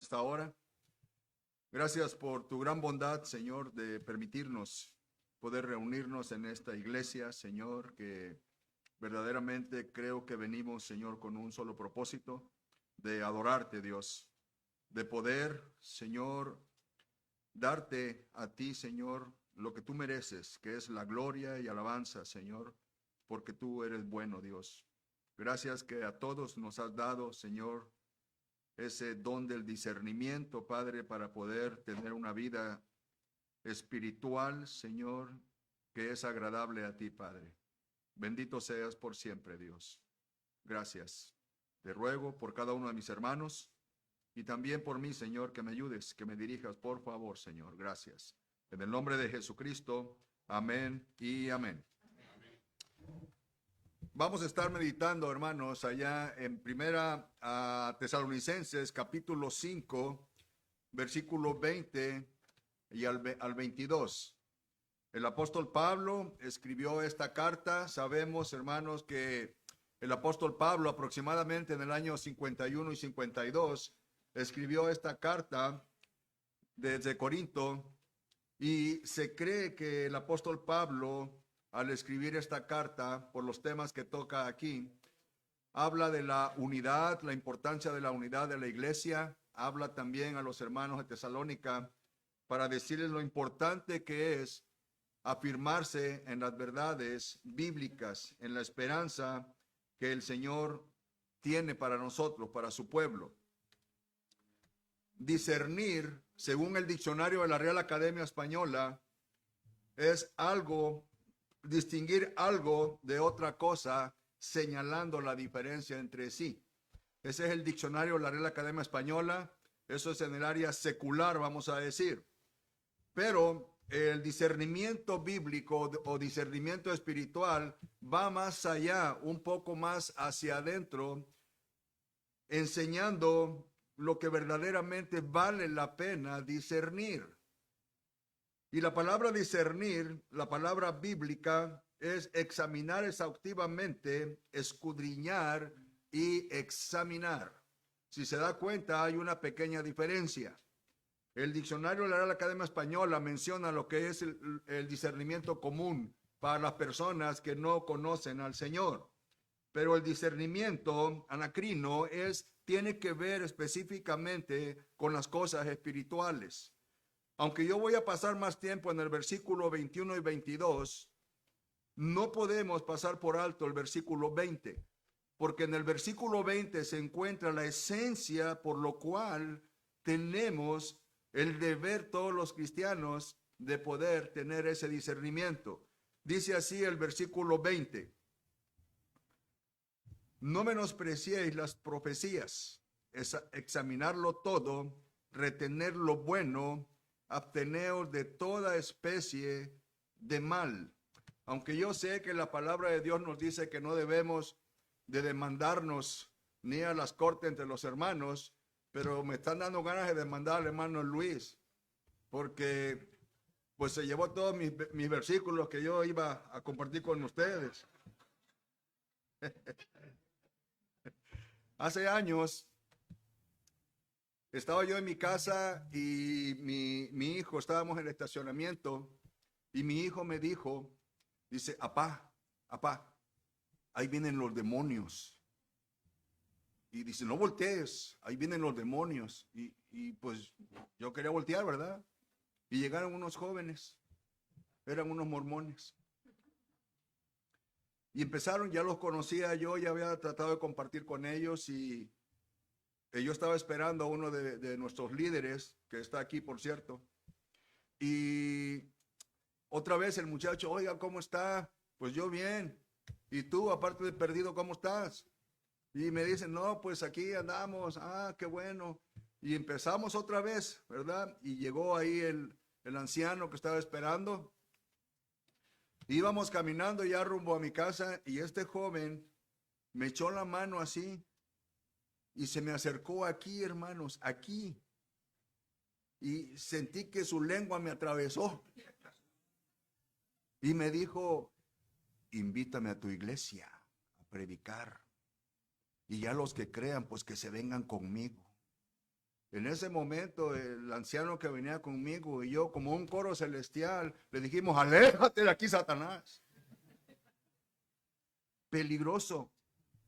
esta hora. Gracias por tu gran bondad, Señor, de permitirnos poder reunirnos en esta iglesia, Señor, que verdaderamente creo que venimos, Señor, con un solo propósito, de adorarte, Dios, de poder, Señor, darte a ti, Señor, lo que tú mereces, que es la gloria y alabanza, Señor, porque tú eres bueno, Dios. Gracias que a todos nos has dado, Señor, ese don del discernimiento, Padre, para poder tener una vida espiritual, Señor, que es agradable a ti, Padre. Bendito seas por siempre, Dios. Gracias. Te ruego por cada uno de mis hermanos y también por mí, Señor, que me ayudes, que me dirijas, por favor, Señor. Gracias. En el nombre de Jesucristo. Amén y amén. Vamos a estar meditando, hermanos, allá en Primera Tesalonicenses, capítulo 5, versículo 20 y al 22. El apóstol Pablo escribió esta carta. Sabemos, hermanos, que el apóstol Pablo aproximadamente en el año 51 y 52 escribió esta carta desde Corinto, y se cree que el apóstol Pablo, al escribir esta carta, por los temas que toca aquí, habla de la unidad, la importancia de la unidad de la iglesia. Habla también a los hermanos de Tesalónica para decirles lo importante que es afirmarse en las verdades bíblicas, en la esperanza que el Señor tiene para nosotros, para su pueblo. Discernir, según el diccionario de la Real Academia Española, es algo, distinguir algo de otra cosa, señalando la diferencia entre sí. Ese es el diccionario de la Real Academia Española. Eso es en el área secular, vamos a decir. Pero el discernimiento bíblico o discernimiento espiritual va más allá, un poco más hacia adentro, enseñando lo que verdaderamente vale la pena discernir. Y la palabra discernir, la palabra bíblica, es examinar exhaustivamente, escudriñar y examinar. Si se da cuenta, hay una pequeña diferencia. El diccionario de la Real Academia Española menciona lo que es el discernimiento común para las personas que no conocen al Señor. Pero el discernimiento anacrino tiene que ver específicamente con las cosas espirituales. Aunque yo voy a pasar más tiempo en el versículo 21 y 22, no podemos pasar por alto el versículo 20, porque en el versículo 20 se encuentra la esencia por lo cual tenemos el deber todos los cristianos de poder tener ese discernimiento. Dice así el versículo 20: no menospreciéis las profecías, examinarlo todo, retener lo bueno, absteneos de toda especie de mal. Aunque yo sé que la palabra de Dios nos dice que no debemos de demandarnos ni a las cortes entre los hermanos, pero me están dando ganas de demandar al hermano Luis, porque pues se llevó todos mis versículos que yo iba a compartir con ustedes. Hace años estaba yo en mi casa y mi hijo, estábamos en el estacionamiento, y mi hijo me dijo, dice, apá, ahí vienen los demonios. Y dice, no voltees, ahí vienen los demonios. Y pues yo quería voltear, ¿verdad? Y llegaron unos jóvenes, eran unos mormones. Y empezaron, ya los conocía yo, ya había tratado de compartir con ellos, y yo estaba esperando a uno de nuestros líderes, que está aquí, por cierto. Y otra vez el muchacho, oiga, ¿cómo está? Pues yo bien. ¿Y tú, aparte de perdido, cómo estás? Y me dicen, no, pues aquí andamos. Ah, qué bueno. Y empezamos otra vez, ¿verdad? Y llegó ahí el anciano que estaba esperando. Íbamos caminando ya rumbo a mi casa, y este joven me echó la mano así y se me acercó aquí, hermanos, aquí. Y sentí que su lengua me atravesó. Y me dijo, invítame a tu iglesia a predicar. Y ya los que crean, pues que se vengan conmigo. En ese momento, el anciano que venía conmigo y yo, como un coro celestial, le dijimos, aléjate de aquí, Satanás. Peligroso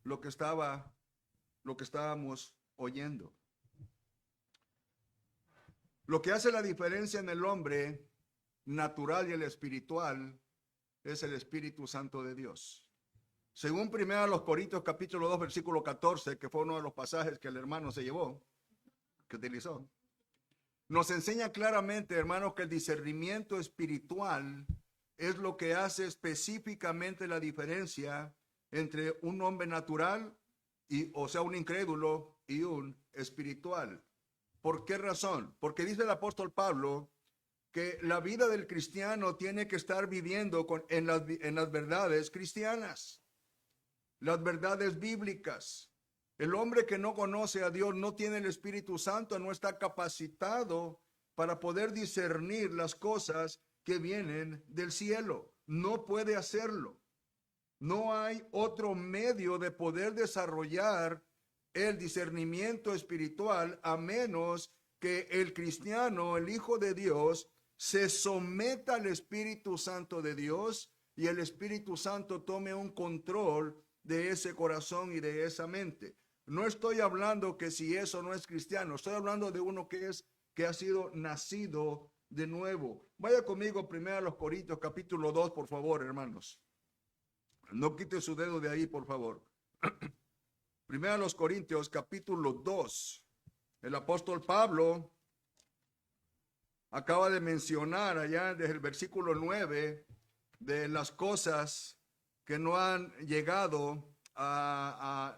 lo que estábamos oyendo. Lo que hace la diferencia en el hombre natural y el espiritual es el Espíritu Santo de Dios. Según 1 Corintios capítulo 2, versículo 14, que fue uno de los pasajes que el hermano se llevó, que utilizó, nos enseña claramente, hermanos, que el discernimiento espiritual es lo que hace específicamente la diferencia entre un hombre natural, o sea, un incrédulo, y un espiritual. ¿Por qué razón? Porque dice el apóstol Pablo que la vida del cristiano tiene que estar viviendo en las verdades cristianas, las verdades bíblicas. El hombre que no conoce a Dios, no tiene el Espíritu Santo, no está capacitado para poder discernir las cosas que vienen del cielo. No puede hacerlo. No hay otro medio de poder desarrollar el discernimiento espiritual a menos que el cristiano, el Hijo de Dios, se someta al Espíritu Santo de Dios y el Espíritu Santo tome un control de ese corazón y de esa mente. No estoy hablando que si eso no es cristiano, estoy hablando de uno que ha sido nacido de nuevo. Vaya conmigo primero a los Corintios capítulo 2, por favor, hermanos. No quite su dedo de ahí, por favor. Primero a los Corintios capítulo 2. El apóstol Pablo acaba de mencionar allá desde el versículo 9 de las cosas que no han llegado a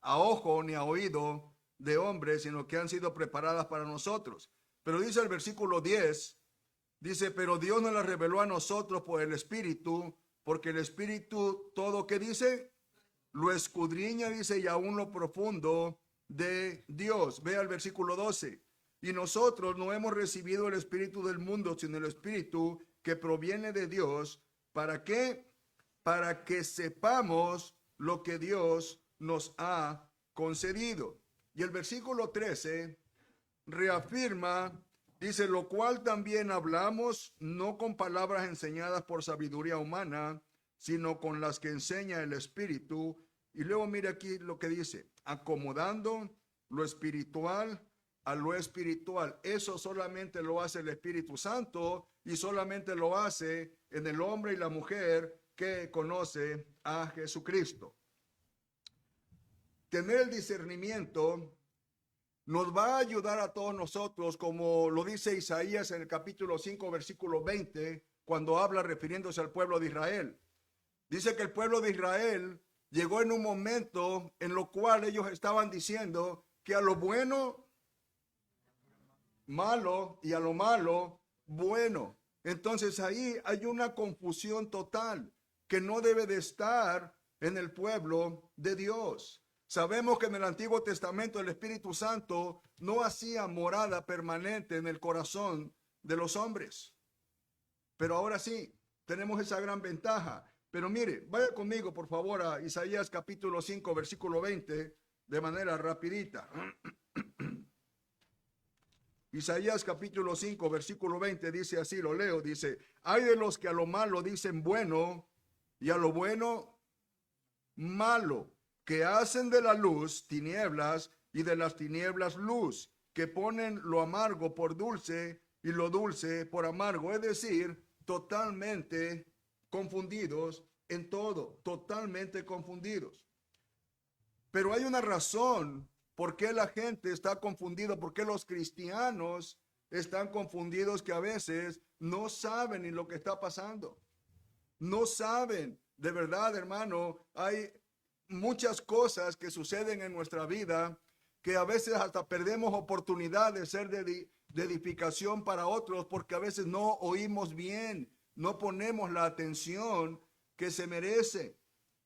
ojo ni a oído de hombres, sino que han sido preparadas para nosotros. Pero dice el versículo 10, dice, pero Dios nos las reveló a nosotros por el Espíritu, porque el Espíritu todo, ¿qué dice? Lo escudriña, dice, y aún lo profundo de Dios. Ve al versículo 12. Y nosotros no hemos recibido el espíritu del mundo, sino el espíritu que proviene de Dios. ¿Para qué? Para que sepamos lo que Dios nos ha concedido. Y el versículo 13 reafirma, dice, lo cual también hablamos, no con palabras enseñadas por sabiduría humana, sino con las que enseña el Espíritu. Y luego mire aquí lo que dice, acomodando lo espiritual a lo espiritual. Eso solamente lo hace el Espíritu Santo y solamente lo hace en el hombre y la mujer que conoce a Jesucristo. Tener el discernimiento nos va a ayudar a todos nosotros, como lo dice Isaías en el capítulo 5, versículo 20, cuando habla refiriéndose al pueblo de Israel. Dice que el pueblo de Israel llegó en un momento en lo cual ellos estaban diciendo que a lo bueno, malo, y a lo malo, bueno. Entonces ahí hay una confusión total que no debe de estar en el pueblo de Dios. Sabemos que en el Antiguo Testamento el Espíritu Santo no hacía morada permanente en el corazón de los hombres. Pero ahora sí, tenemos esa gran ventaja. Pero mire, vaya conmigo por favor a Isaías capítulo 5, versículo 20, de manera rapidita. Isaías capítulo 5, versículo 20 dice así, lo leo, dice, hay de los que a lo malo dicen bueno y a lo bueno malo, que hacen de la luz tinieblas y de las tinieblas luz, que ponen lo amargo por dulce y lo dulce por amargo, es decir, totalmente confundidos en todo, totalmente confundidos. Pero hay una razón por qué la gente está confundida, por qué los cristianos están confundidos, que a veces no saben ni lo que está pasando. No saben, de verdad, hermano, hay muchas cosas que suceden en nuestra vida que a veces hasta perdemos oportunidad de ser de edificación para otros porque a veces no oímos bien, no ponemos la atención que se merece.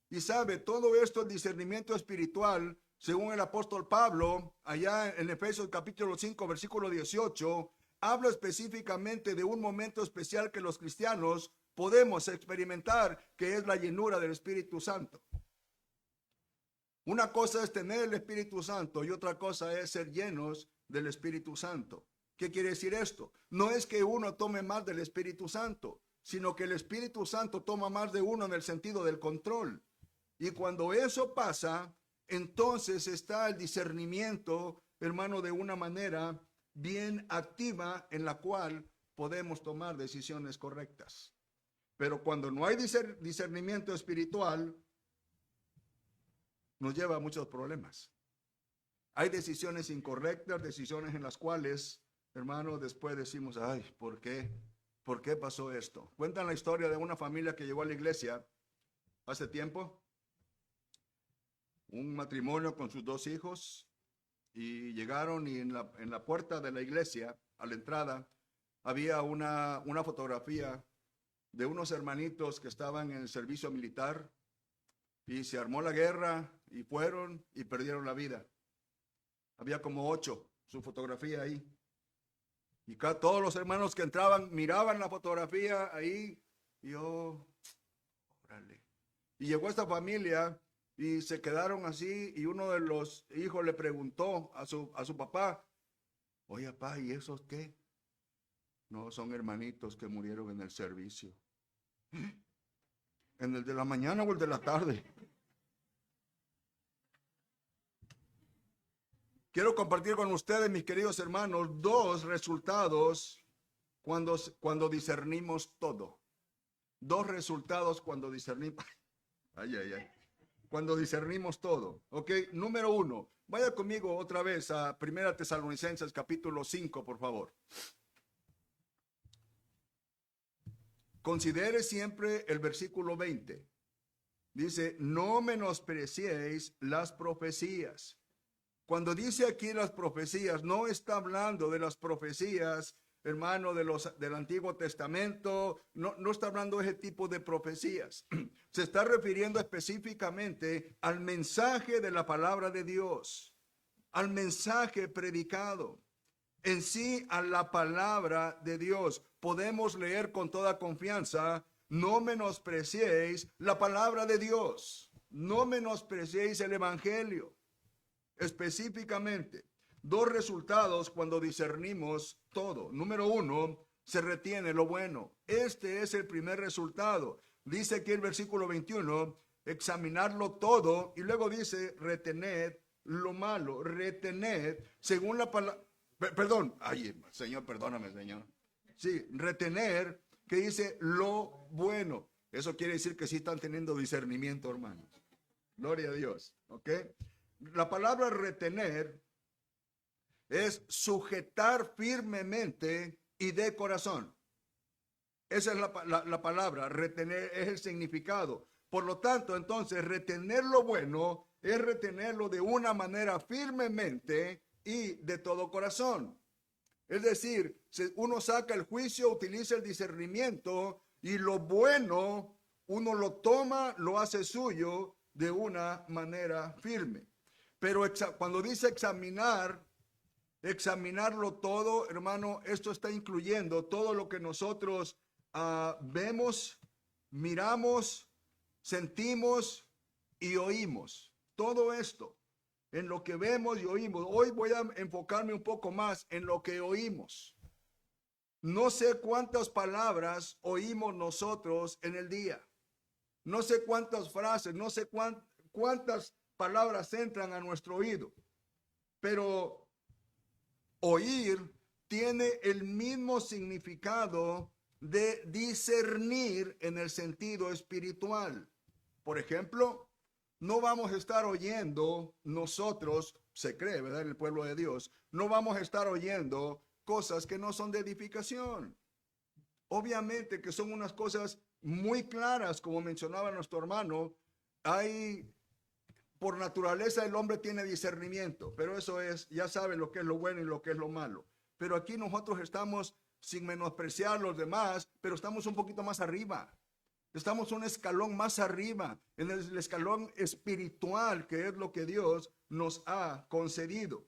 Y sabe, todo esto, el discernimiento espiritual, según el apóstol Pablo, allá en Efesios capítulo 5, versículo 18, habla específicamente de un momento especial que los cristianos podemos experimentar, que es la llenura del Espíritu Santo. Una cosa es tener el Espíritu Santo y otra cosa es ser llenos del Espíritu Santo. ¿Qué quiere decir esto? No es que uno tome más del Espíritu Santo, sino que el Espíritu Santo toma más de uno en el sentido del control. Y cuando eso pasa, entonces está el discernimiento, hermano, de una manera bien activa en la cual podemos tomar decisiones correctas. Pero cuando no hay discernimiento espiritual, nos lleva a muchos problemas. Hay decisiones incorrectas, decisiones en las cuales, hermano, después decimos, ay, ¿por qué? ¿Por qué pasó esto? Cuentan la historia de una familia que llegó a la iglesia hace tiempo, un matrimonio con sus 2 hijos, y llegaron y en la puerta de la iglesia, a la entrada, había una fotografía de unos hermanitos que estaban en el servicio militar y se armó la guerra y fueron y perdieron la vida. Había como 8, su fotografía ahí. Y todos los hermanos que entraban miraban la fotografía ahí y órale. Y llegó esta familia y se quedaron así y uno de los hijos le preguntó a su papá, oye, papá, ¿y esos qué? No, son hermanitos que murieron en el servicio. ¿En el de la mañana o el de la tarde? Quiero compartir con ustedes, mis queridos hermanos, 2 resultados cuando discernimos todo. 2 resultados cuando discernimos. Ay, ay, ay. Cuando discernimos todo. Ok, número 1. Vaya conmigo otra vez a 1 Tesalonicenses capítulo 5, por favor. Considere siempre el versículo 20. Dice, no menospreciéis las profecías. Cuando dice aquí las profecías, no está hablando de las profecías, hermano, del Antiguo Testamento, no está hablando de ese tipo de profecías. Se está refiriendo específicamente al mensaje de la palabra de Dios, al mensaje predicado. En sí, a la palabra de Dios. Podemos leer con toda confianza, no menospreciéis la palabra de Dios, no menospreciéis el evangelio. Específicamente, 2 resultados cuando discernimos todo. Número 1, se retiene lo bueno. Este es el primer resultado. Dice aquí el versículo 21, examinarlo todo, y luego dice, retened lo malo, retened según la palabra. Perdón, ay, Señor, perdóname, Señor. Sí, retener, que dice lo bueno. Eso quiere decir que sí están teniendo discernimiento, hermanos. Gloria a Dios, ¿ok? La palabra retener es sujetar firmemente y de corazón. Esa es la palabra, retener es el significado. Por lo tanto, entonces, retener lo bueno es retenerlo de una manera firmemente y de todo corazón. Es decir, uno saca el juicio, utiliza el discernimiento y lo bueno uno lo toma, lo hace suyo de una manera firme. Pero cuando dice examinarlo todo, hermano, esto está incluyendo todo lo que nosotros vemos, miramos, sentimos y oímos. Todo esto, en lo que vemos y oímos. Hoy voy a enfocarme un poco más en lo que oímos. No sé cuántas palabras oímos nosotros en el día. No sé cuántas frases, no sé cuántas palabras entran a nuestro oído. Pero oír tiene el mismo significado de discernir en el sentido espiritual. Por ejemplo, no vamos a estar oyendo nosotros, se cree, ¿verdad? En el pueblo de Dios, no vamos a estar oyendo cosas que no son de edificación. Obviamente que son unas cosas muy claras, como mencionaba nuestro hermano. Por naturaleza el hombre tiene discernimiento, pero eso es, ya saben lo que es lo bueno y lo que es lo malo. Pero aquí nosotros estamos, sin menospreciar a los demás, pero estamos un poquito más arriba. Estamos un escalón más arriba, en el escalón espiritual, que es lo que Dios nos ha concedido.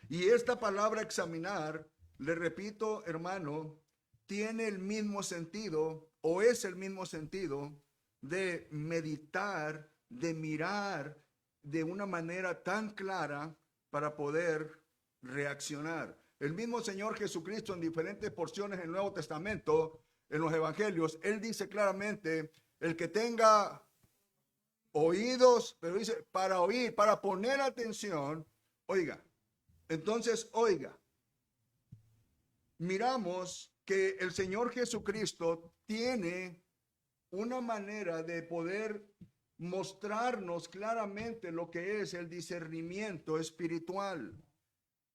Y esta palabra examinar, le repito, hermano, tiene el mismo sentido, o es el mismo sentido, de meditar, de mirar de una manera tan clara para poder reaccionar. El mismo Señor Jesucristo en diferentes porciones del Nuevo Testamento, en los Evangelios, Él dice claramente, el que tenga oídos, pero dice, para oír, para poner atención, oiga. Entonces, oiga, miramos que el Señor Jesucristo tiene una manera de poder mostrarnos claramente lo que es el discernimiento espiritual.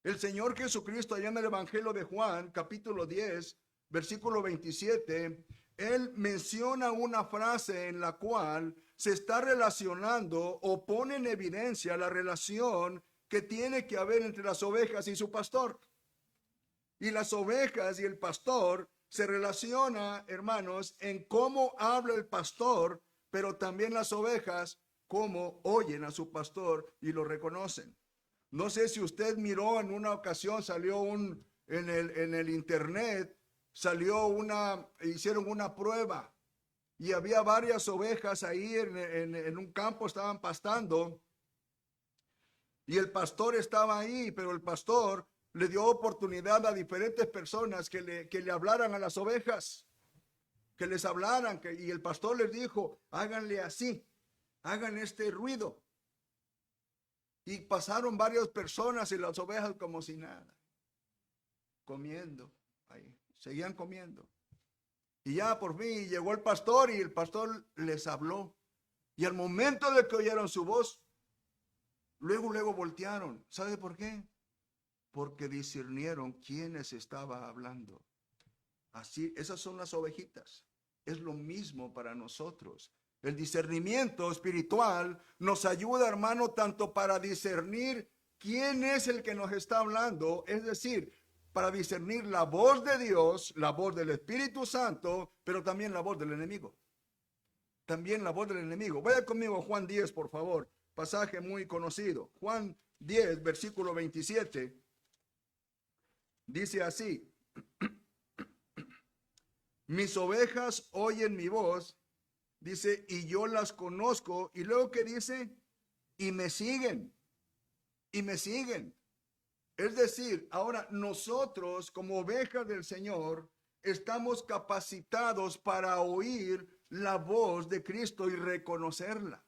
El Señor Jesucristo, allá en el Evangelio de Juan, capítulo 10, versículo 27, Él menciona una frase en la cual se está relacionando o pone en evidencia la relación que tiene que haber entre las ovejas y su pastor. Y las ovejas y el pastor se relaciona, hermanos, en cómo habla el pastor, pero también las ovejas, cómo oyen a su pastor y lo reconocen. No sé si usted miró en una ocasión, salió en el internet, hicieron una prueba y había varias ovejas ahí en un campo, estaban pastando y el pastor estaba ahí, pero el pastor le dio oportunidad a diferentes personas que le hablaran a las ovejas, que les hablaran, y el pastor les dijo, háganle así, hagan este ruido. Y pasaron varias personas y las ovejas como si nada, comiendo, ahí, seguían comiendo. Y ya por fin llegó el pastor y el pastor les habló. Y al momento de que oyeron su voz, luego voltearon. ¿Sabe por qué? Porque discernieron quiénes estaba hablando. Así, esas son las ovejitas. Es lo mismo para nosotros. El discernimiento espiritual nos ayuda, hermano, tanto para discernir quién es el que nos está hablando, es decir, para discernir la voz de Dios, la voz del Espíritu Santo, pero también la voz del enemigo. También la voz del enemigo. Vaya conmigo a Juan 10, por favor. Pasaje muy conocido. Juan 10, versículo 27. Dice así: mis ovejas oyen mi voz, dice, y yo las conozco. Y luego que dice, y me siguen. Y me siguen. Es decir, ahora nosotros como ovejas del Señor estamos capacitados para oír la voz de Cristo y reconocerla.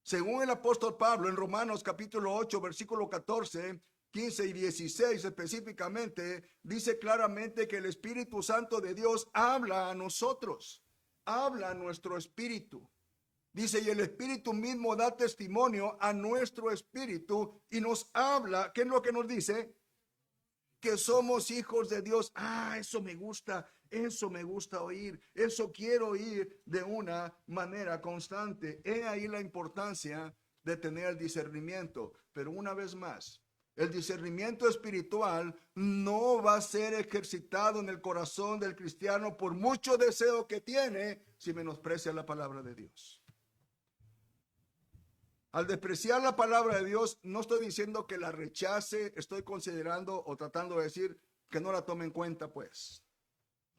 Según el apóstol Pablo en Romanos capítulo 8, versículo 14, 15 y 16 específicamente, dice claramente que el Espíritu Santo de Dios habla a nosotros, habla a nuestro espíritu. Dice, y el Espíritu mismo da testimonio a nuestro espíritu y nos habla. ¿Qué es lo que nos dice? Que somos hijos de Dios. Eso me gusta oír, eso quiero oír de una manera constante. He ahí la importancia de tener el discernimiento. Pero una vez más, el discernimiento espiritual no va a ser ejercitado en el corazón del cristiano por mucho deseo que tiene si menosprecia la palabra de Dios. Al despreciar la palabra de Dios, no estoy diciendo que la rechace, estoy considerando o tratando de decir que no la tome en cuenta, pues.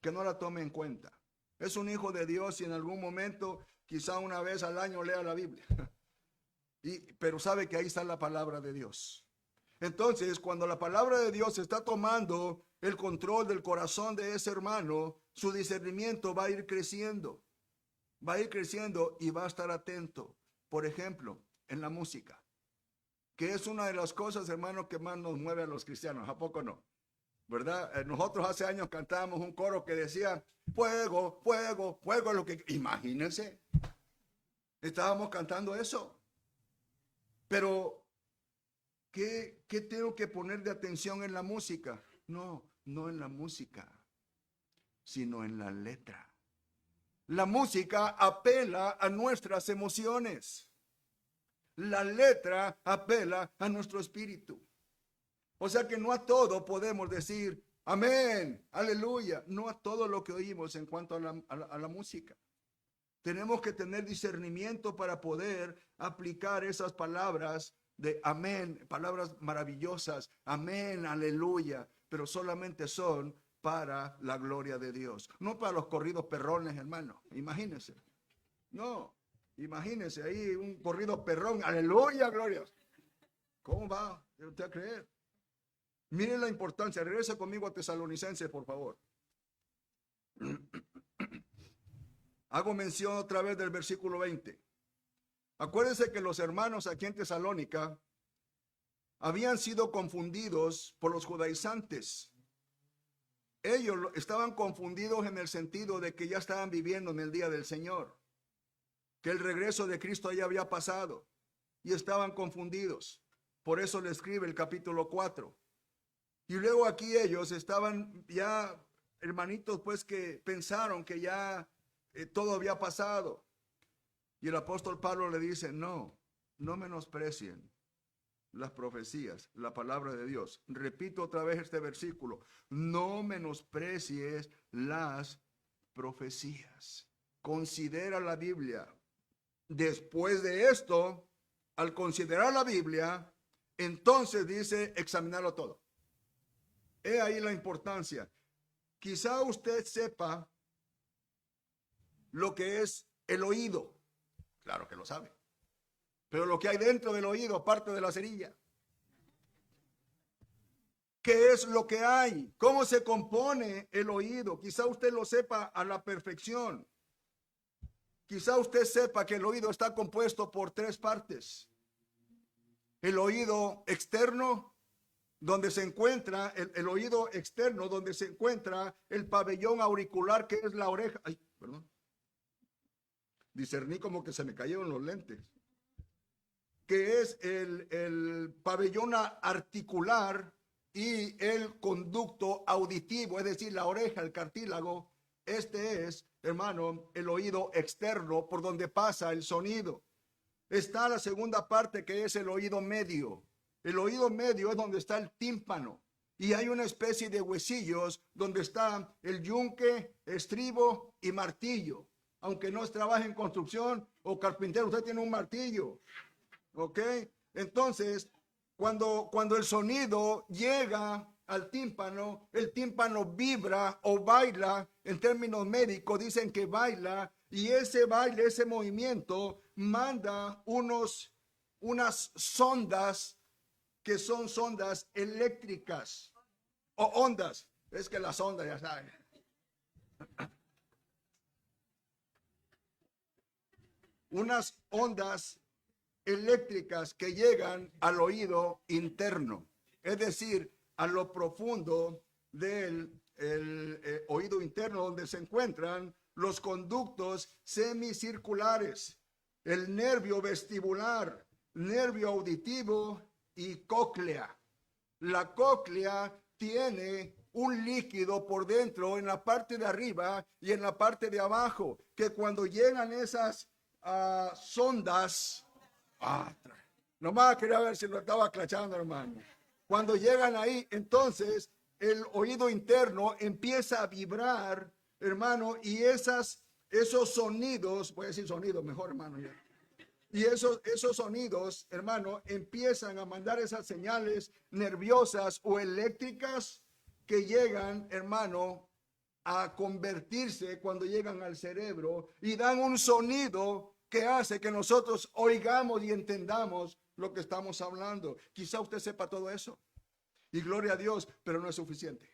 Que no la tome en cuenta. Es un hijo de Dios y en algún momento, quizá una vez al año, lea la Biblia. Pero sabe que ahí está la palabra de Dios. Entonces, cuando la palabra de Dios está tomando el control del corazón de ese hermano, su discernimiento va a ir creciendo. Va a ir creciendo y va a estar atento. Por ejemplo, en la música, que es una de las cosas, hermano, que más nos mueve a los cristianos. ¿A poco no? ¿Verdad? Nosotros hace años cantábamos un coro que decía, fuego, fuego, fuego, lo que... Imagínense, estábamos cantando eso. Pero, ¿qué tengo que poner de atención en la música? No en la música, sino en la letra. La música apela a nuestras emociones. La letra apela a nuestro espíritu. O sea que no a todo podemos decir amén, aleluya. No a todo lo que oímos en cuanto a la música. Tenemos que tener discernimiento para poder aplicar esas palabras de amén, palabras maravillosas, amén, aleluya, pero solamente son para la gloria de Dios. No para los corridos perrones, hermano, imagínense. No. Imagínense ahí un corrido perrón, aleluya, gloria. ¿Cómo va usted a creer? Miren la importancia. Regresa conmigo a Tesalonicenses, por favor. Hago mención otra vez del versículo 20. Acuérdense que los hermanos aquí en Tesalónica habían sido confundidos por los judaizantes. Ellos estaban confundidos en el sentido de que ya estaban viviendo en el día del Señor, que el regreso de Cristo ya había pasado, y estaban confundidos. Por eso le escribe el capítulo 4. Y luego aquí ellos estaban ya, hermanitos, pues que pensaron que ya todo había pasado. Y el apóstol Pablo le dice, no menosprecien las profecías, la palabra de Dios. Repito otra vez este versículo, no menosprecies las profecías. Considera la Biblia. Después de esto, al considerar la Biblia, entonces dice examinarlo todo. He ahí la importancia. Quizá usted sepa lo que es el oído. Claro que lo sabe. Pero lo que hay dentro del oído, aparte de la cerilla. ¿Qué es lo que hay? ¿Cómo se compone el oído? Quizá usted lo sepa a la perfección. Quizá usted sepa que el oído está compuesto por 3 partes. El oído externo, donde se encuentra el oído externo, donde se encuentra el pabellón auricular, que es la oreja. Ay, perdón. Discerní como que se me cayeron los lentes. Que es el pabellón articular y el conducto auditivo, es decir, la oreja, el cartílago. Este es, hermano, el oído externo por donde pasa el sonido. Está la segunda parte, que es el oído medio. El oído medio es donde está el tímpano. Y hay una especie de huesillos donde está el yunque, estribo y martillo. Aunque no trabaje en construcción o carpintero, usted tiene un martillo. ¿Ok? Entonces, cuando el sonido llega al tímpano, el tímpano vibra o baila. En términos médicos dicen que baila, y ese baile, ese movimiento manda unas sondas que son sondas eléctricas o ondas. Es que las ondas, ya saben. Unas ondas eléctricas que llegan al oído interno, es decir, a lo profundo del oído interno, donde se encuentran los conductos semicirculares, el nervio vestibular, nervio auditivo y cóclea. La cóclea tiene un líquido por dentro, en la parte de arriba y en la parte de abajo, que cuando llegan esas sondas, nomás quería ver si lo estaba clachando, hermano. Cuando llegan ahí, entonces el oído interno empieza a vibrar, hermano, y esos sonidos, voy a decir sonidos mejor, hermano, ya. Y esos sonidos, hermano, empiezan a mandar esas señales nerviosas o eléctricas que llegan, hermano, a convertirse cuando llegan al cerebro y dan un sonido que hace que nosotros oigamos y entendamos lo que estamos hablando. Quizá usted sepa todo eso. Y gloria a Dios, pero no es suficiente.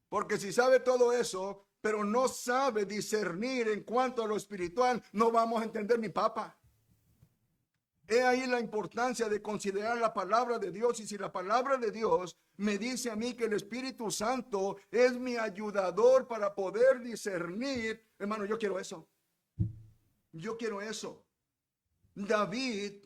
Porque si sabe todo eso, pero no sabe discernir en cuanto a lo espiritual, no vamos a entender ni papa. He ahí la importancia de considerar la palabra de Dios. Y si la palabra de Dios me dice a mí que el Espíritu Santo es mi ayudador para poder discernir, hermano, yo quiero eso. Yo quiero eso. David,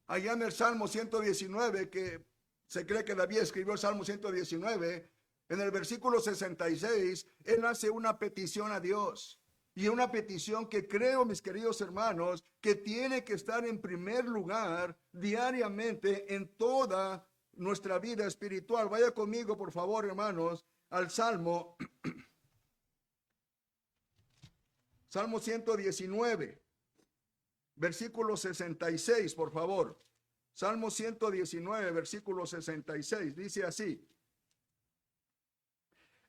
allá en el Salmo 119, que se cree que David escribió el Salmo 119, en el versículo 66, él hace una petición a Dios. Y una petición que creo, mis queridos hermanos, que tiene que estar en primer lugar diariamente en toda nuestra vida espiritual. Vaya conmigo, por favor, hermanos, al Salmo 119, versículo 66, por favor. Salmo 119, versículo 66, dice así: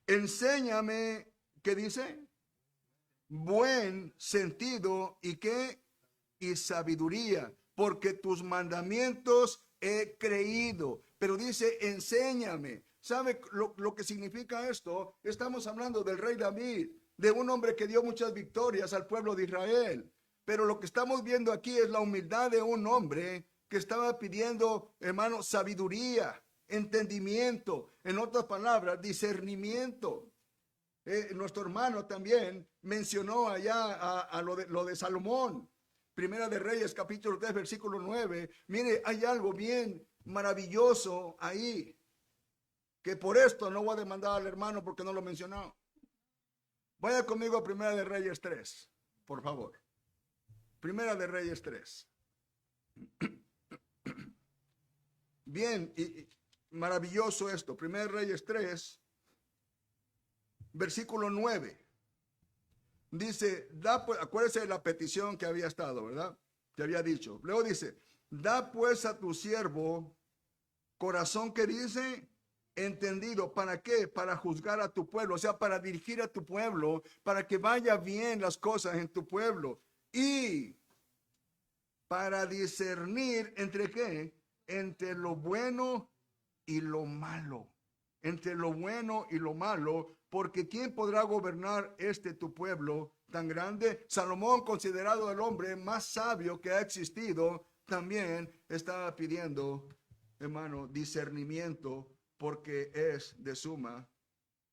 enséñame, ¿qué dice? Buen sentido y qué, y sabiduría, porque tus mandamientos he creído. pero dice, enséñame. ¿Sabe lo que significa esto? Estamos hablando del rey David, de un hombre que dio muchas victorias al pueblo de Israel. Pero lo que estamos viendo aquí es la humildad de un hombre que estaba pidiendo, hermano, sabiduría, entendimiento, en otras palabras, discernimiento. Nuestro hermano también mencionó allá a lo de Salomón. Primera de Reyes, capítulo 3, versículo 9. Mire, hay algo bien maravilloso ahí, que por esto no voy a demandar al hermano porque no lo mencionó. Vaya conmigo a Primera de Reyes 3, por favor. Primera de Reyes 3. Bien, y maravilloso esto. Primera de Reyes 3, versículo 9. Dice, acuérdese de la petición que había estado, ¿verdad? Que había dicho. Luego dice, da pues a tu siervo corazón que dice, entendido. ¿Para qué? Para juzgar a tu pueblo, o sea, para dirigir a tu pueblo, para que vaya bien las cosas en tu pueblo. Y para discernir entre qué? Entre lo bueno y lo malo. Entre lo bueno y lo malo, porque ¿quién podrá gobernar tu pueblo tan grande? Salomón, considerado el hombre más sabio que ha existido, también estaba pidiendo, hermano, discernimiento, porque es de suma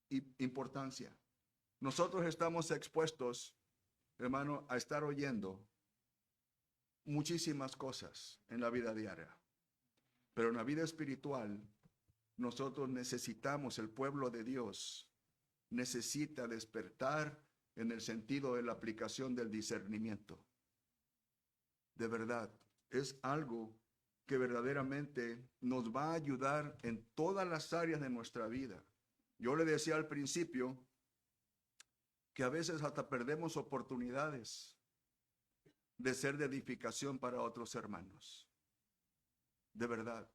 importancia. Nosotros estamos expuestos, hermano, a estar oyendo muchísimas cosas en la vida diaria, pero en la vida espiritual nosotros necesitamos, el pueblo de Dios necesita despertar en el sentido de la aplicación del discernimiento. De verdad, es algo que verdaderamente nos va a ayudar en todas las áreas de nuestra vida. Yo le decía al principio que a veces hasta perdemos oportunidades de ser de edificación para otros hermanos. De verdad.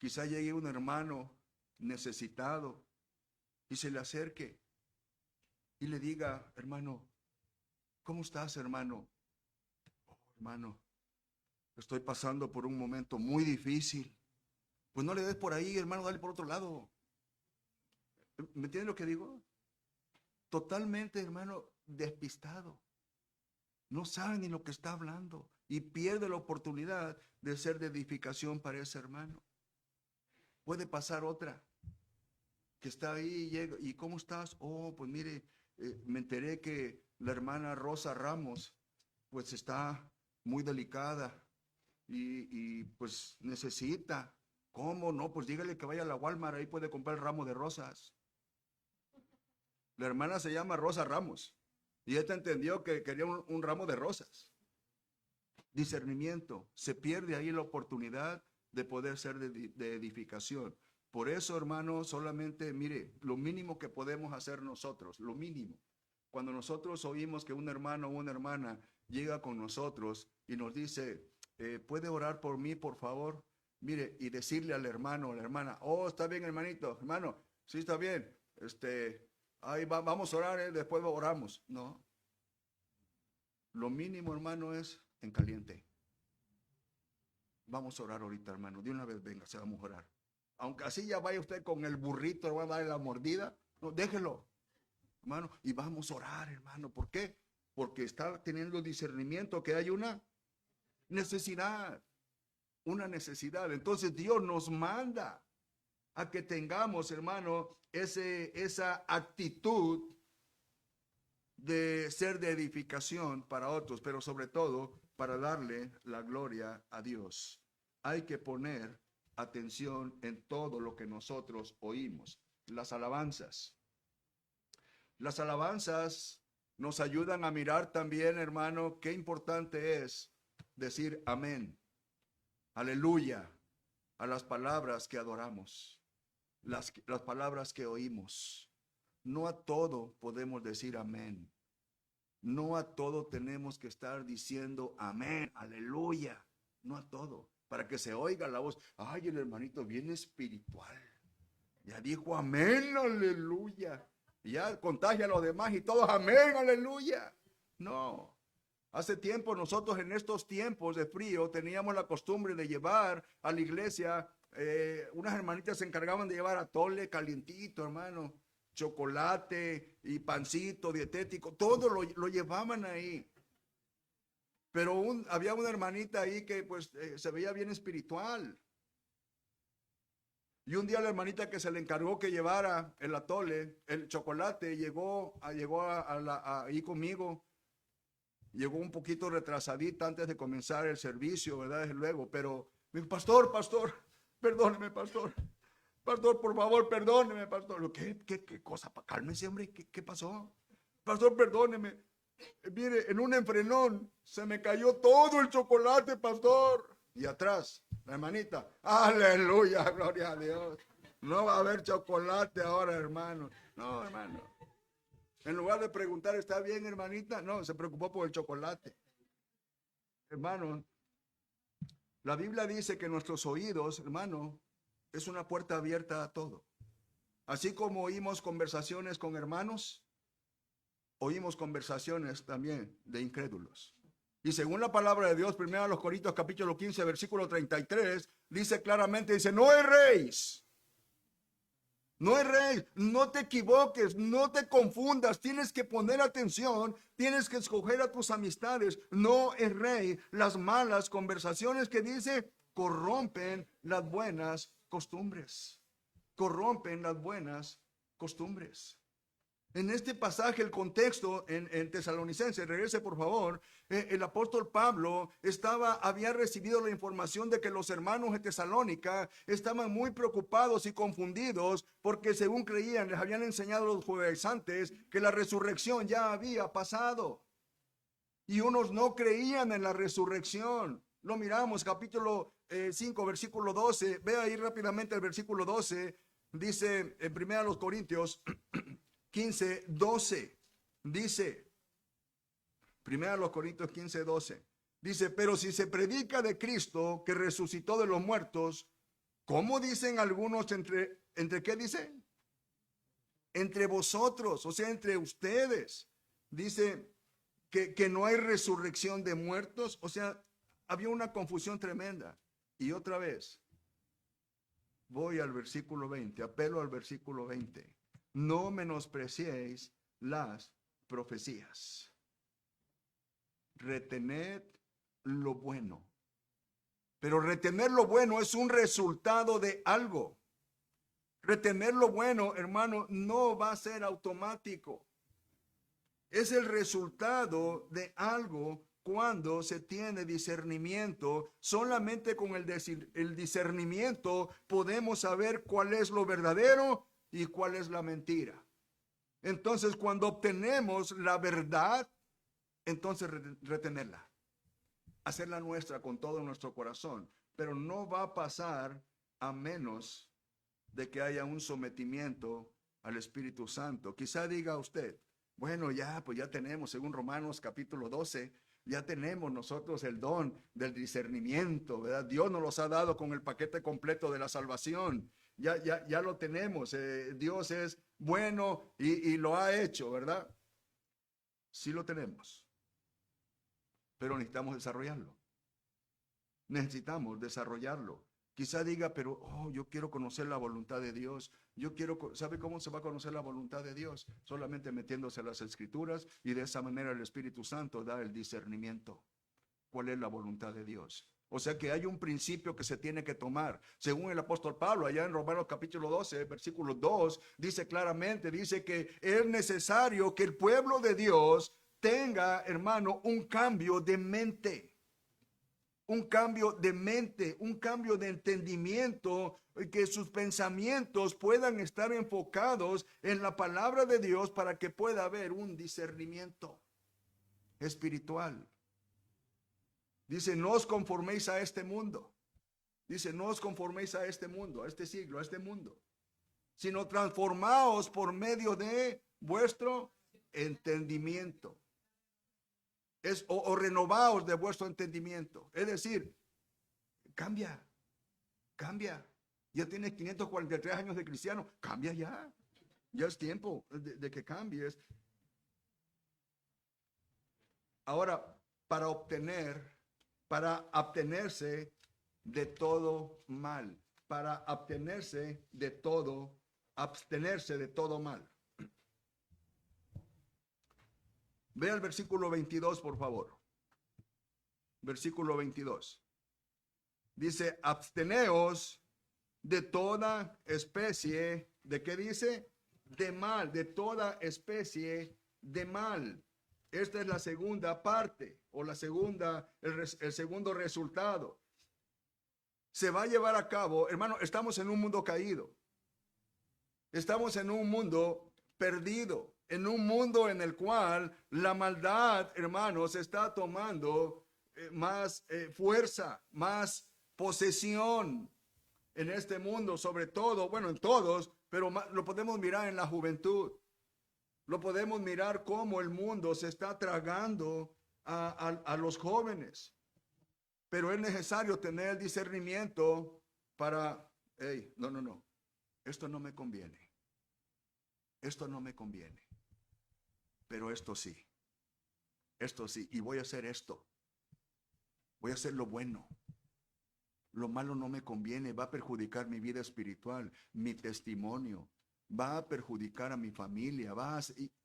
Quizá llegue un hermano necesitado y se le acerque y le diga, hermano, ¿cómo estás, hermano? Oh, hermano, estoy pasando por un momento muy difícil. Pues no le des por ahí, hermano, dale por otro lado. ¿Me entiende lo que digo? Totalmente, hermano, despistado. No sabe ni lo que está hablando y pierde la oportunidad de ser de edificación para ese hermano. Puede pasar otra que está ahí, llega, ¿y cómo estás? Oh, pues mire, me enteré que la hermana Rosa Ramos pues está muy delicada y pues necesita. ¿Cómo no? Pues dígale que vaya a la Walmart, ahí puede comprar el ramo de rosas. La hermana se llama Rosa Ramos y esta entendió que quería un ramo de rosas. Discernimiento, se pierde ahí la oportunidad de poder ser de edificación. Por eso, hermano, solamente, mire, lo mínimo que podemos hacer nosotros, lo mínimo. Cuando nosotros oímos que un hermano o una hermana llega con nosotros y nos dice, ¿puede orar por mí, por favor? Mire, y decirle al hermano o a la hermana, oh, está bien, hermanito, hermano, sí está bien, ahí vamos a orar, después oramos. No. Lo mínimo, hermano, es en caliente. Vamos a orar ahorita, hermano. De una vez venga, se vamos a orar. Aunque así ya vaya usted con el burrito, le va a dar la mordida. No, déjelo, hermano. Y vamos a orar, hermano. ¿Por qué? Porque está teniendo discernimiento que hay una necesidad. Una necesidad. Entonces Dios nos manda a que tengamos, hermano, esa actitud de ser de edificación para otros, pero sobre todo para darle la gloria a Dios. Hay que poner atención en todo lo que nosotros oímos. Las alabanzas. Las alabanzas nos ayudan a mirar también, hermano, qué importante es decir amén, aleluya, a las palabras que adoramos, las palabras que oímos. No a todo podemos decir amén. No a todo tenemos que estar diciendo amén, aleluya. No a todo. Para que se oiga la voz. Ay, el hermanito bien espiritual. Ya dijo amén, aleluya. Y ya contagia a los demás y todos amén, aleluya. No. Hace tiempo nosotros en estos tiempos de frío teníamos la costumbre de llevar a la iglesia, unas hermanitas se encargaban de llevar atole calientito, hermano, chocolate y pancito dietético, todo lo llevaban ahí. Pero había una hermanita ahí que pues se veía bien espiritual. Y un día la hermanita que se le encargó que llevara el atole, el chocolate, llegó ahí conmigo. Llegó un poquito retrasadita antes de comenzar el servicio, ¿verdad? Desde luego, pero me dijo, pastor, perdóneme, pastor. Pastor, por favor, perdóneme, pastor. ¿Qué cosa? Cálmese, hombre, ¿qué pasó? Pastor, perdóneme. Mire, en un enfrenón se me cayó todo el chocolate, pastor. Y atrás, la hermanita, aleluya, gloria a Dios. No va a haber chocolate ahora, hermano. No, hermano. En lugar de preguntar, ¿está bien, hermanita? No, se preocupó por el chocolate. Hermano, la Biblia dice que nuestros oídos, hermano, es una puerta abierta a todo. Así como oímos conversaciones con hermanos, oímos conversaciones también de incrédulos. Y según la palabra de Dios, 1 Corintios capítulo 15, versículo 33, dice claramente, dice, no erréis. No erréis, no te equivoques, no te confundas, tienes que poner atención, tienes que escoger a tus amistades, no erréis. Las malas conversaciones que dice corrompen las buenas costumbres, corrompen las buenas costumbres. En este pasaje, el contexto en Tesalonicenses, regrese por favor, el apóstol Pablo había recibido la información de que los hermanos de Tesalónica estaban muy preocupados y confundidos porque según creían, les habían enseñado a los judaizantes que la resurrección ya había pasado. Y unos no creían en la resurrección. Lo miramos, capítulo 5, versículo 12. Ve ahí rápidamente el versículo 12. Dice en 1 Corintios 15, 12, dice, 1 Corintios 15, 12, dice, pero si se predica de Cristo que resucitó de los muertos, ¿cómo dicen algunos entre qué dicen? Entre vosotros, o sea, entre ustedes, dice que no hay resurrección de muertos, o sea, había una confusión tremenda. Y otra vez, voy al versículo 20, apelo al versículo 20. No menospreciéis las profecías. Retened lo bueno. Pero retener lo bueno es un resultado de algo. Retener lo bueno, hermano, no va a ser automático. Es el resultado de algo cuando se tiene discernimiento. Solamente con el discernimiento podemos saber cuál es lo verdadero y cuál es la mentira. Entonces, cuando obtenemos la verdad, entonces retenerla, hacerla nuestra con todo nuestro corazón. Pero no va a pasar a menos de que haya un sometimiento al Espíritu Santo. Quizá diga usted, bueno, pues ya tenemos, según Romanos capítulo 12, ya tenemos nosotros el don del discernimiento, ¿verdad? Dios nos los ha dado con el paquete completo de la salvación. Ya lo tenemos. Dios es bueno y lo ha hecho, ¿verdad? Sí lo tenemos. Pero necesitamos desarrollarlo. Necesitamos desarrollarlo. Quizá diga, pero yo quiero conocer la voluntad de Dios. ¿Sabe cómo se va a conocer la voluntad de Dios? Solamente metiéndose a las escrituras y de esa manera el Espíritu Santo da el discernimiento. ¿Cuál es la voluntad de Dios? O sea que hay un principio que se tiene que tomar. Según el apóstol Pablo, allá en Romanos capítulo 12, versículo 2, dice claramente, dice que es necesario que el pueblo de Dios tenga, hermano, un cambio de mente. Un cambio de mente, un cambio de entendimiento, que sus pensamientos puedan estar enfocados en la palabra de Dios para que pueda haber un discernimiento espiritual. Dice, no os conforméis a este mundo. Dice, no os conforméis a este mundo, a este siglo, a este mundo, sino transformaos por medio de vuestro entendimiento. O renovaos de vuestro entendimiento. Es decir, cambia. Ya tienes 543 años de cristiano, cambia ya. Ya es tiempo de que cambies. Ahora, para abstenerse de todo mal, para abstenerse de todo mal. Ve al versículo 22, por favor. Versículo 22. Dice, absteneos de toda especie, ¿de qué dice? De mal, de toda especie de mal. Esta es la segunda parte, o el segundo resultado. Se va a llevar a cabo, hermano, estamos en un mundo caído. Estamos en un mundo perdido, en un mundo en el cual la maldad, hermanos, está tomando más fuerza, más posesión en este mundo, sobre todo, bueno, en todos, pero lo podemos mirar en la juventud. Lo podemos mirar cómo el mundo se está tragando a los jóvenes. Pero es necesario tener el discernimiento para, hey, no, esto no me conviene. Esto no me conviene. Pero esto sí, y voy a hacer esto. Voy a hacer lo bueno. Lo malo no me conviene, va a perjudicar mi vida espiritual, mi testimonio, va a perjudicar a mi familia,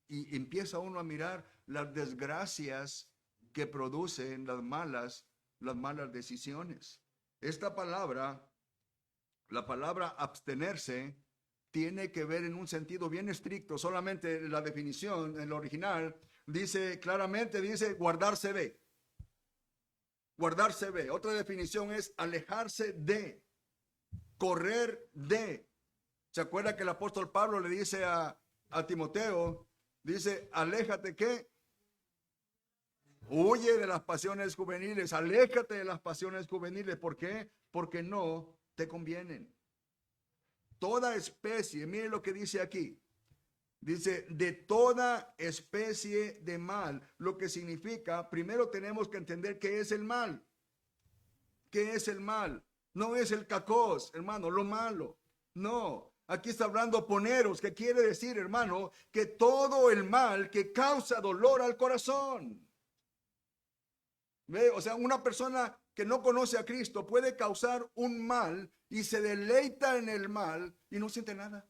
y empieza uno a mirar las desgracias que producen las malas decisiones. Esta palabra, la palabra abstenerse, tiene que ver en un sentido bien estricto. Solamente la definición en el original dice claramente, dice guardarse de. Guardarse de. Otra definición es alejarse de, correr de. ¿Se acuerda que el apóstol Pablo le dice a Timoteo, dice, aléjate ¿qué? Huye de las pasiones juveniles, aléjate de las pasiones juveniles. ¿Por qué? Porque no te convienen. Toda especie, mire lo que dice aquí. Dice, de toda especie de mal. Lo que significa, primero tenemos que entender qué es el mal. ¿Qué es el mal? No es el cacos, hermano, lo malo. No, aquí está hablando poneros, que quiere decir, hermano, que todo el mal que causa dolor al corazón. ¿Ve? O sea, una persona que no conoce a Cristo puede causar un mal y se deleita en el mal y no siente nada.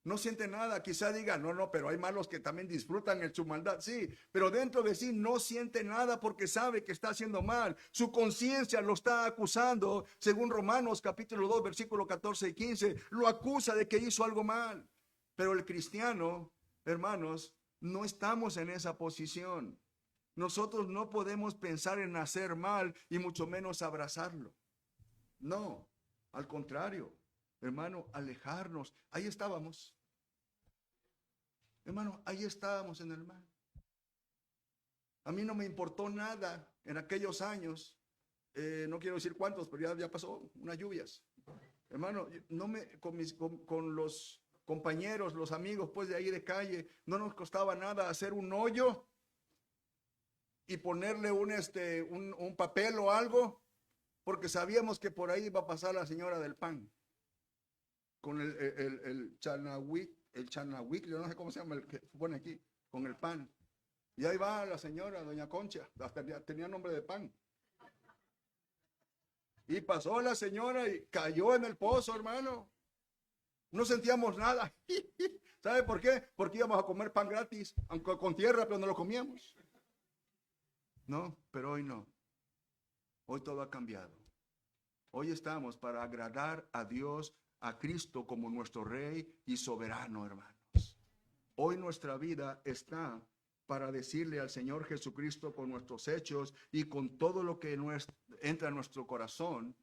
No siente nada. Quizá diga, no, pero hay malos que también disfrutan en su maldad. Sí, pero dentro de sí no siente nada porque sabe que está haciendo mal. Su conciencia lo está acusando, según Romanos capítulo 2, versículo 14 y 15. Lo acusa de que hizo algo mal. Pero el cristiano, hermanos, no estamos en esa posición. Nosotros no podemos pensar en hacer mal y mucho menos abrazarlo. No, al contrario, hermano, alejarnos. Ahí estábamos. Hermano, ahí estábamos en el mal. A mí no me importó nada en aquellos años. No quiero decir cuántos, pero ya pasó unas lluvias. Hermano, con los compañeros, los amigos, pues de ahí de calle, no nos costaba nada hacer un hoyo y ponerle un papel o algo, porque sabíamos que por ahí iba a pasar la señora del pan con el chanahuic, yo no sé cómo se llama el que pone aquí, con el pan. Y ahí va la señora, doña Concha, hasta tenía nombre de pan. Y pasó la señora y cayó en el pozo, hermano. No sentíamos nada. ¿Sabe por qué? Porque íbamos a comer pan gratis, aunque con tierra, pero no lo comíamos. No, pero hoy no. Hoy todo ha cambiado. Hoy estamos para agradar a Dios, a Cristo como nuestro Rey y soberano, hermanos. Hoy nuestra vida está para decirle al Señor Jesucristo con nuestros hechos y con todo lo que entra en nuestro corazón,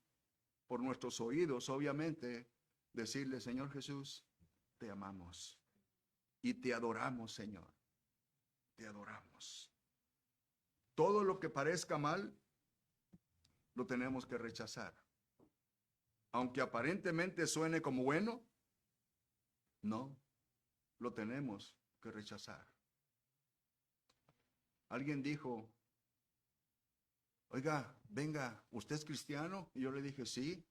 por nuestros oídos, obviamente, decirle, Señor Jesús, te amamos y te adoramos, Señor. Te adoramos. Todo lo que parezca mal, lo tenemos que rechazar. Aunque aparentemente suene como bueno, no, lo tenemos que rechazar. Alguien dijo, oiga, venga, ¿usted es cristiano? Y yo le dije, sí.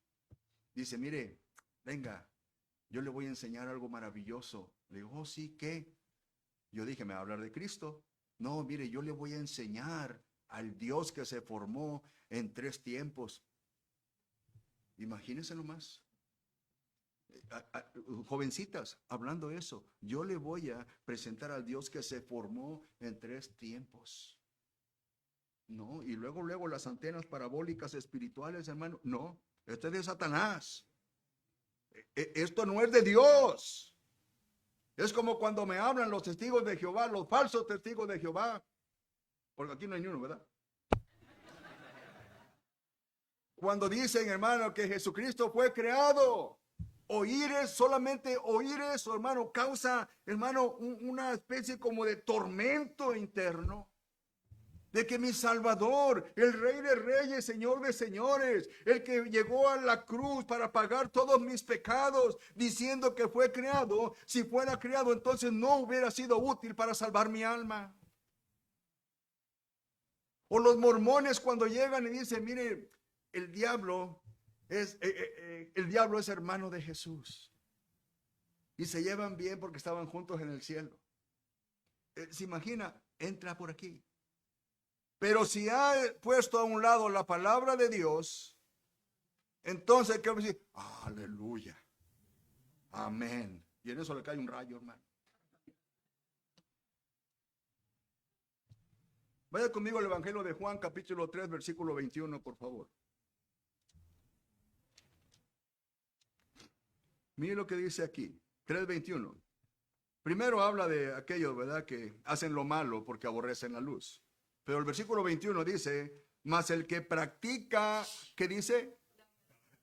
Dice, mire, venga, yo le voy a enseñar algo maravilloso. Le digo, oh, sí, ¿qué? Yo dije, ¿me va a hablar de Cristo? No, mire, yo le voy a enseñar al Dios que se formó en 3 tiempos. Imagínense nomás. Jovencitas, hablando de eso, yo le voy a presentar al Dios que se formó en 3 tiempos. No, y luego las antenas parabólicas espirituales, hermano. No, esto es de Satanás. Esto no es de Dios. Es como cuando me hablan los testigos de Jehová, los falsos testigos de Jehová. Porque aquí no hay ni uno, ¿verdad? Cuando dicen, hermano, que Jesucristo fue creado. Solamente oír eso, hermano, causa, hermano, una especie como de tormento interno. De que mi Salvador, el Rey de Reyes, Señor de Señores, el que llegó a la cruz para pagar todos mis pecados, diciendo que fue creado, si fuera creado, entonces no hubiera sido útil para salvar mi alma. O los mormones cuando llegan y dicen, mire, el diablo es hermano de Jesús. Y se llevan bien porque estaban juntos en el cielo. ¿Se imagina? Entra por aquí. Pero si ha puesto a un lado la palabra de Dios, entonces, ¿qué va a decir? Aleluya. Amén. Y en eso le cae un rayo, hermano. Vaya conmigo al Evangelio de Juan, capítulo 3, versículo 21, por favor. Mire lo que dice aquí, 3:21. Primero habla de aquellos, ¿verdad?, que hacen lo malo porque aborrecen la luz. Pero el versículo 21 dice, mas el que practica, ¿qué dice?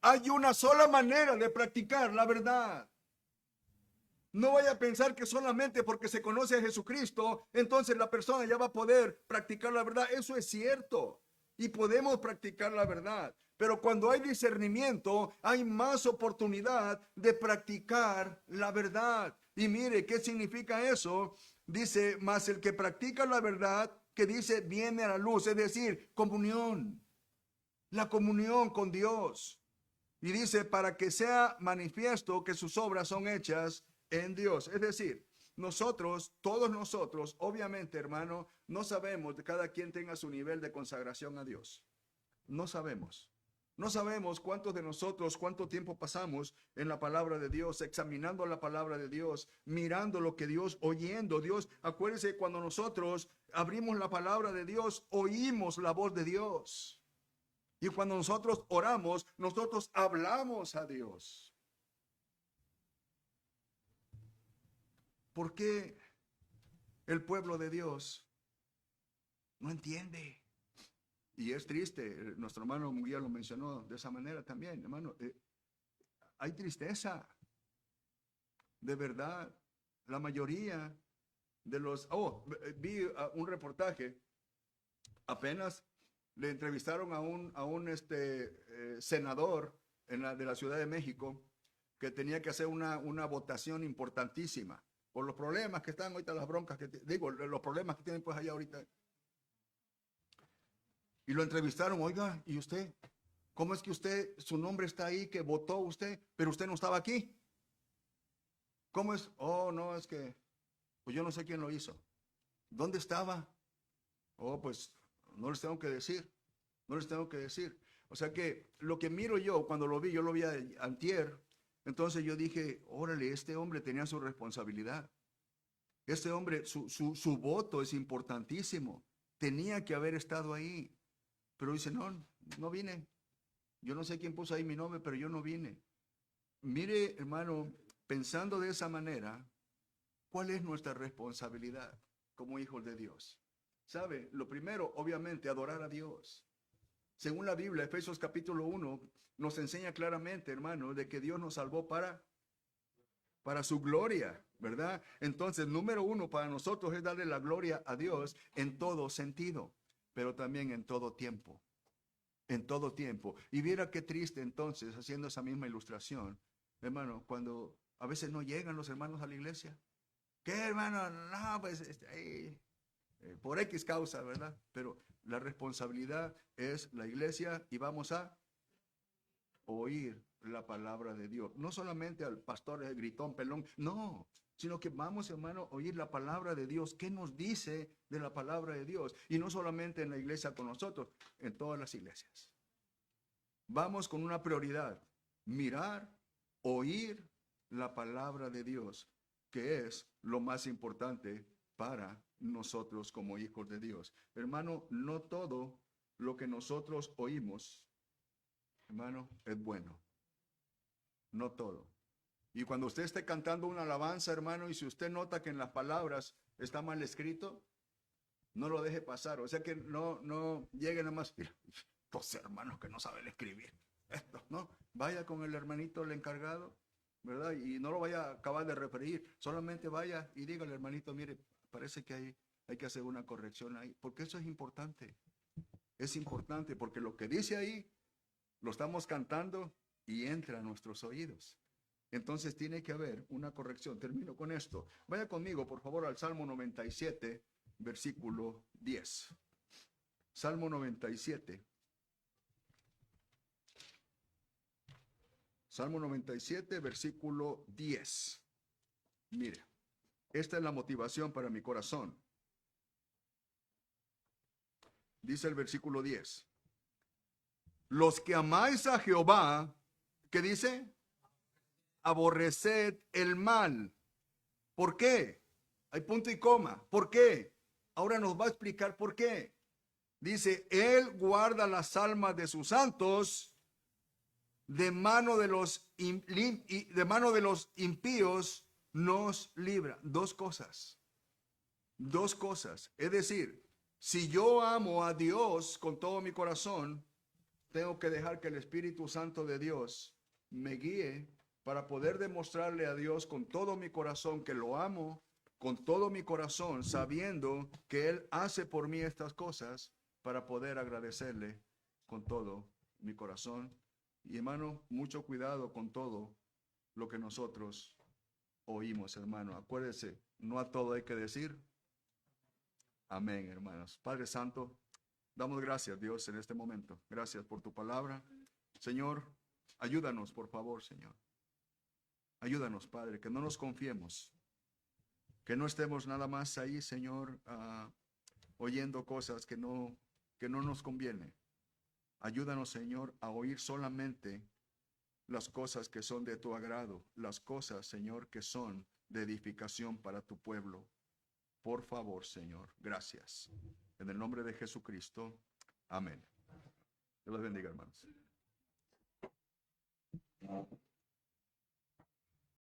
Hay una sola manera de practicar la verdad. No vaya a pensar que solamente porque se conoce a Jesucristo, entonces la persona ya va a poder practicar la verdad. Eso es cierto. Y podemos practicar la verdad. Pero cuando hay discernimiento, hay más oportunidad de practicar la verdad. Y mire, ¿qué significa eso? Dice, mas el que practica la verdad, que dice, viene a la luz, es decir, comunión. La comunión con Dios. Y dice, para que sea manifiesto que sus obras son hechas en Dios. Es decir, nosotros, todos nosotros, obviamente, hermano, no sabemos, cada quien tenga su nivel de consagración a Dios. No sabemos. No sabemos cuántos de nosotros, cuánto tiempo pasamos en la palabra de Dios, examinando la palabra de Dios, mirando lo que Dios, oyendo Dios. Acuérdense, cuando nosotros abrimos la palabra de Dios, oímos la voz de Dios. Y cuando nosotros oramos, nosotros hablamos a Dios. ¿Por qué el pueblo de Dios no entiende? Y es triste, nuestro hermano Miguel lo mencionó de esa manera también, hermano. Hay tristeza, de verdad. La mayoría de los... vi un reportaje, apenas le entrevistaron a un senador de la Ciudad de México que tenía que hacer una votación importantísima por los problemas que están ahorita, las broncas los problemas que tienen pues allá ahorita. Y lo entrevistaron, oiga, ¿y usted? ¿Cómo es que usted, su nombre está ahí, que votó usted, pero usted no estaba aquí? ¿Cómo es? Oh, no, es que, pues yo no sé quién lo hizo. ¿Dónde estaba? Oh, pues no les tengo que decir, no les tengo que decir. O sea que lo que miro yo, cuando yo lo vi antier, entonces yo dije, órale, este hombre tenía su responsabilidad. Este hombre, su voto es importantísimo. Tenía que haber estado ahí. Pero dice, no vine. Yo no sé quién puso ahí mi nombre, pero yo no vine. Mire, hermano, pensando de esa manera, ¿cuál es nuestra responsabilidad como hijos de Dios? ¿Sabe? Lo primero, obviamente, adorar a Dios. Según la Biblia, Efesios capítulo 1, nos enseña claramente, hermano, de que Dios nos salvó para su gloria, ¿verdad? Entonces, número 1 para nosotros es darle la gloria a Dios en todo sentido, pero también en todo tiempo. En todo tiempo. Y viera qué triste entonces, haciendo esa misma ilustración, hermano, cuando a veces no llegan los hermanos a la iglesia. ¿Qué, hermano? No, pues por X causa, ¿verdad? Pero la responsabilidad es la iglesia y vamos a oír la palabra de Dios. No solamente al pastor gritón, pelón, no, sino que vamos, hermano, a oír la palabra de Dios. ¿Qué nos dice de la palabra de Dios? Y no solamente en la iglesia con nosotros, en todas las iglesias. Vamos con una prioridad: mirar, oír la palabra de Dios, que es lo más importante para nosotros como hijos de Dios. Hermano, no todo lo que nosotros oímos, hermano, es bueno. No todo. Y cuando usted esté cantando una alabanza, hermano, y si usted nota que en las palabras está mal escrito, no lo deje pasar. O sea que no llegue nada más, mira, estos hermanos que no saben escribir. Esto, no, vaya con el hermanito, el encargado, ¿verdad? Y no lo vaya a acabar de referir, solamente vaya y diga al hermanito, mire, parece que hay que hacer una corrección ahí, porque eso es importante. Es importante porque lo que dice ahí lo estamos cantando y entra a nuestros oídos. Entonces tiene que haber una corrección. Termino con esto. Vaya conmigo, por favor, al Salmo 97, versículo 10. Salmo 97. Salmo 97, versículo 10. Mire, esta es la motivación para mi corazón. Dice el versículo 10. Los que amáis a Jehová, ¿qué dice? Aborreced el mal. ¿Por qué? Hay punto y coma. ¿Por qué? Ahora nos va a explicar por qué. Dice, Él guarda las almas de sus santos de mano de los impíos nos libra. Dos cosas. Dos cosas. Es decir, si yo amo a Dios con todo mi corazón, tengo que dejar que el Espíritu Santo de Dios me guíe para poder demostrarle a Dios con todo mi corazón que lo amo, con todo mi corazón, sabiendo que Él hace por mí estas cosas para poder agradecerle con todo mi corazón. Y hermano, mucho cuidado con todo lo que nosotros oímos, hermano. Acuérdese, no a todo hay que decir amén, hermanos. Padre Santo, damos gracias, Dios, en este momento. Gracias por tu palabra. Señor, ayúdanos, por favor, Señor. Ayúdanos, Padre, que no nos confiemos, que no estemos nada más ahí, Señor, oyendo cosas que no nos conviene. Ayúdanos, Señor, a oír solamente las cosas que son de tu agrado, las cosas, Señor, que son de edificación para tu pueblo. Por favor, Señor, gracias. En el nombre de Jesucristo, amén. Dios los bendiga, hermanos.